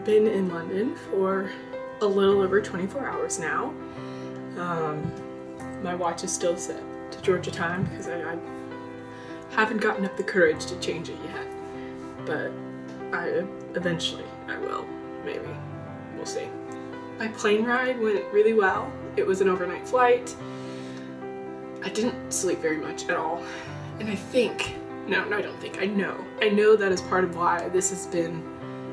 been in London for a little over 24 hours now. My watch is still set to Georgia time because I haven't gotten up the courage to change it yet, but eventually I will, maybe. We'll see. My plane ride went really well. It was an overnight flight. I didn't sleep very much at all, and I think, no, I don't think, I know that is part of why this has been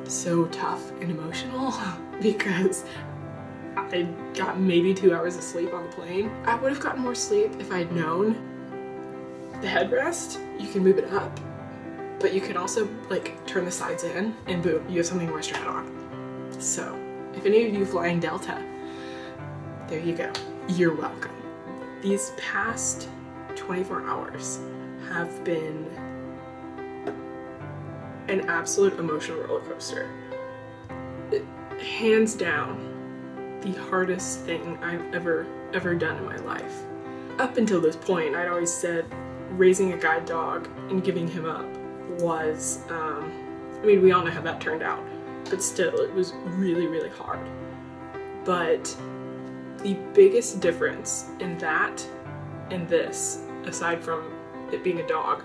so tough and emotional because I got maybe 2 hours of sleep on the plane. I would have gotten more sleep if I'd known the headrest, you can move it up, but you can also like turn the sides in and boom, you have something to rest your head on. So if any of you flying Delta, there you go, you're welcome. These past 24 hours have been an absolute emotional roller coaster. Hands down, the hardest thing I've ever done in my life. Up until this point, I'd always said raising a guide dog and giving him up was, I mean, we all know how that turned out, but still, it was really, really hard. But the biggest difference in that and this, aside from it being a dog,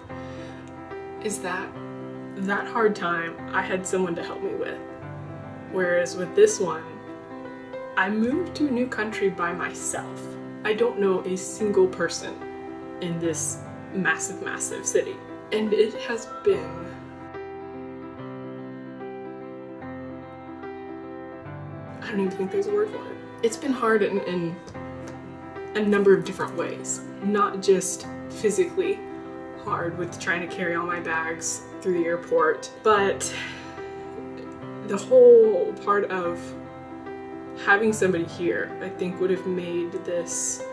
is that hard time I had someone to help me with. Whereas with this one, I moved to a new country by myself. I don't know a single person in this massive, massive city. And it has been I don't even think there's a word for it. It's been hard in a number of different ways. Not just physically hard with trying to carry all my bags through the airport, but the whole part of having somebody here, I think, would have made this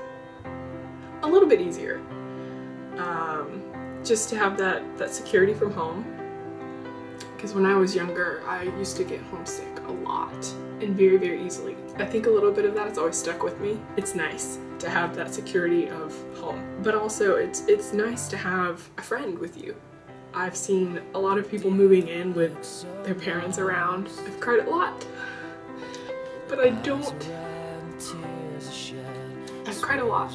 a little bit easier. Just to have that security from home. Because when I was younger, I used to get homesick a lot and very, very easily. I think a little bit of that has always stuck with me. It's nice to have that security of home, but also it's nice to have a friend with you. I've seen a lot of people moving in with their parents around. I've cried a lot, but I've cried a lot,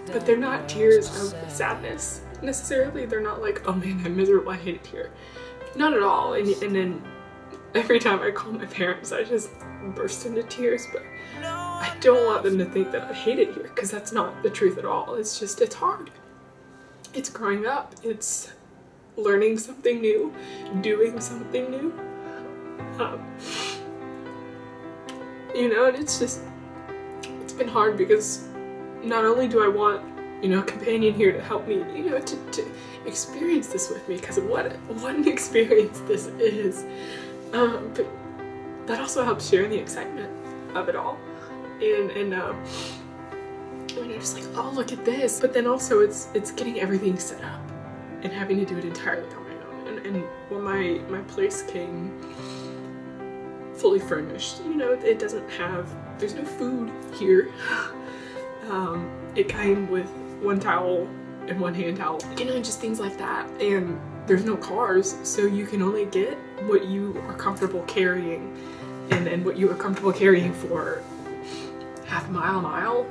but they're not tears of sadness necessarily. They're not like, oh man, I'm miserable, I hate it here. Not at all. And then every time I call my parents, I just burst into tears, but I don't want them to think that I hate it here, because that's not the truth at all. It's just, it's hard. It's growing up. It's learning something new, doing something new. And it's been hard because not only do I want, a companion here to help me, to experience this with me, because what an experience this is. But that also helps share the excitement of it all. And you're just like, oh, look at this. But then also it's getting everything set up and having to do it entirely on my own. And when my place came fully furnished, it doesn't have, there's no food here. It came with one towel and one hand towel, just things like that. And there's no cars, so you can only get what you are comfortable carrying, and what you are comfortable carrying for half a mile,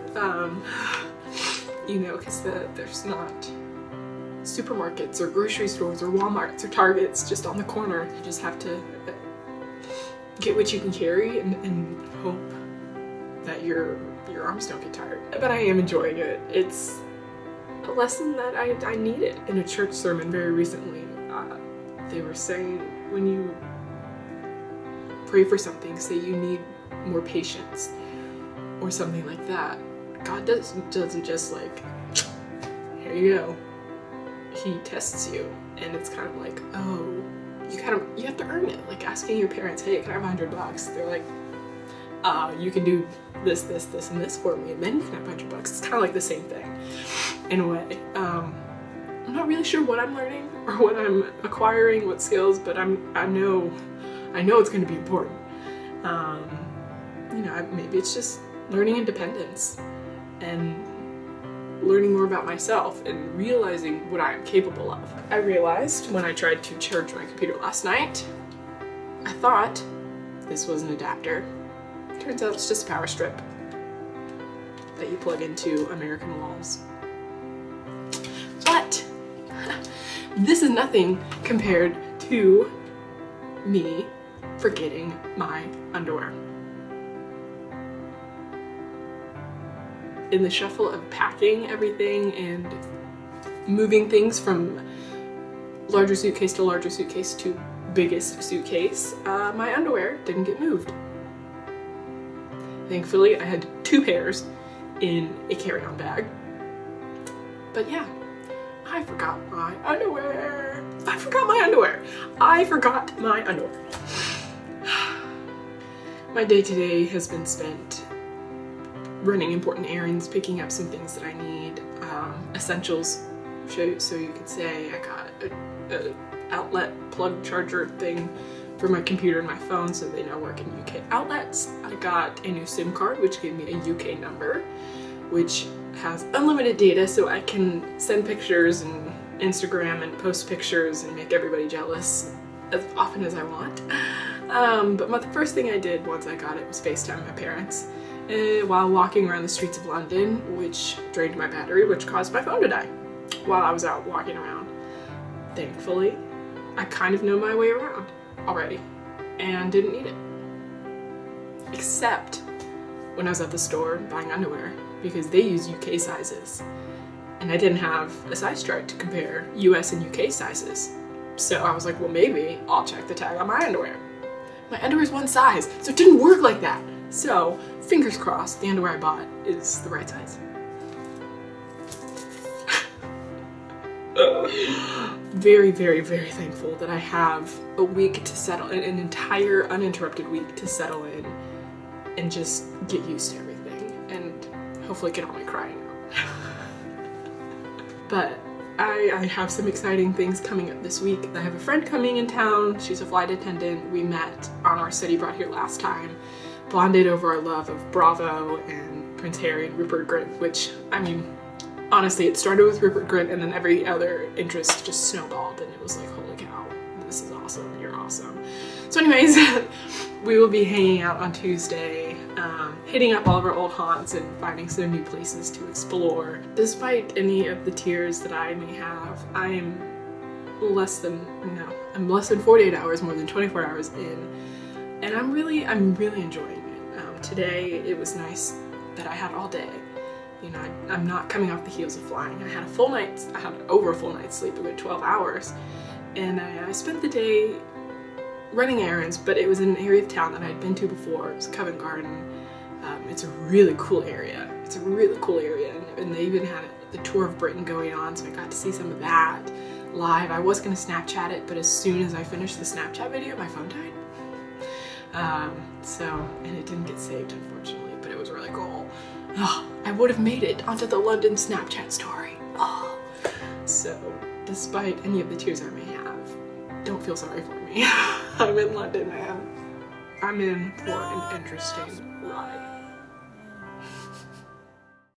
because there's not supermarkets or grocery stores or Walmarts or Targets just on the corner. You just have to get what you can carry and hope that your arms don't get tired. But I am enjoying it. It's a lesson that I needed. In a church sermon very recently, they were saying when you pray for something, say you need more patience or something like that, God doesn't just like, here you go. He tests you, and it's kind of like, oh, you have to earn it. Like asking your parents, hey, can I have $100? They're like, you can do this, and this for me, and then you can have $100. It's kind of like the same thing, in a way. I'm not really sure what I'm learning or what I'm acquiring, what skills, but I know it's going to be important. Maybe it's just learning independence and learning more about myself and realizing what I am capable of. I realized when I tried to charge my computer last night, I thought this was an adapter. Turns out it's just a power strip that you plug into American walls. But this is nothing compared to me forgetting my underwear. In the shuffle of packing everything and moving things from larger suitcase to biggest suitcase, my underwear didn't get moved. Thankfully, I had 2 pairs in a carry-on bag. But yeah, I forgot my underwear. I forgot my underwear. My day-to-day has been spent running important errands, picking up some things that I need, essentials, so you could say. I got a outlet plug charger thing for my computer and my phone so they now work in UK outlets. I got a new SIM card which gave me a UK number, which has unlimited data so I can send pictures and Instagram and post pictures and make everybody jealous as often as I want. But the first thing I did once I got it was FaceTime my parents while walking around the streets of London, which drained my battery, which caused my phone to die while I was out walking around. Thankfully, I kind of know my way around already and didn't need it. Except when I was at the store buying underwear, because they use UK sizes and I didn't have a size chart to compare US and UK sizes. So I was like, well, maybe I'll check the tag on my underwear. My underwear is one size, so it didn't work like that. So fingers crossed the underwear I bought is the right size. Very, very, very thankful that I have a week to settle, an entire uninterrupted week to settle in and just get used to everything and hopefully get all my crying out. But I have some exciting things coming up this week. I have a friend coming in town. She's a flight attendant. We met on our City Brought Here last time, bonded over our love of Bravo and Prince Harry and Rupert Grint, which, I mean, honestly, it started with Rupert Grint and then every other interest just snowballed and it was like, holy cow, this is awesome, you're awesome. So anyways, we will be hanging out on Tuesday, hitting up all of our old haunts and finding some new places to explore. Despite any of the tears that I may have, I'm less than 48 hours, more than 24 hours in, and I'm really enjoying it. Today, it was nice that I had all day. You know, I'm not coming off the heels of flying. I had over a full night's sleep, a good 12 hours, and I spent the day running errands, but it was in an area of town that I'd been to before. It was Covent Garden. It's a really cool area. And they even had the tour of Britain going on, so I got to see some of that live. I was going to Snapchat it, but as soon as I finished the Snapchat video, my phone died. And it didn't get saved, unfortunately, but it was really cool. Oh, I would have made it onto the London Snapchat story. Oh. So, despite any of the tears I may have, don't feel sorry for me. I'm in London, man. I'm in for an interesting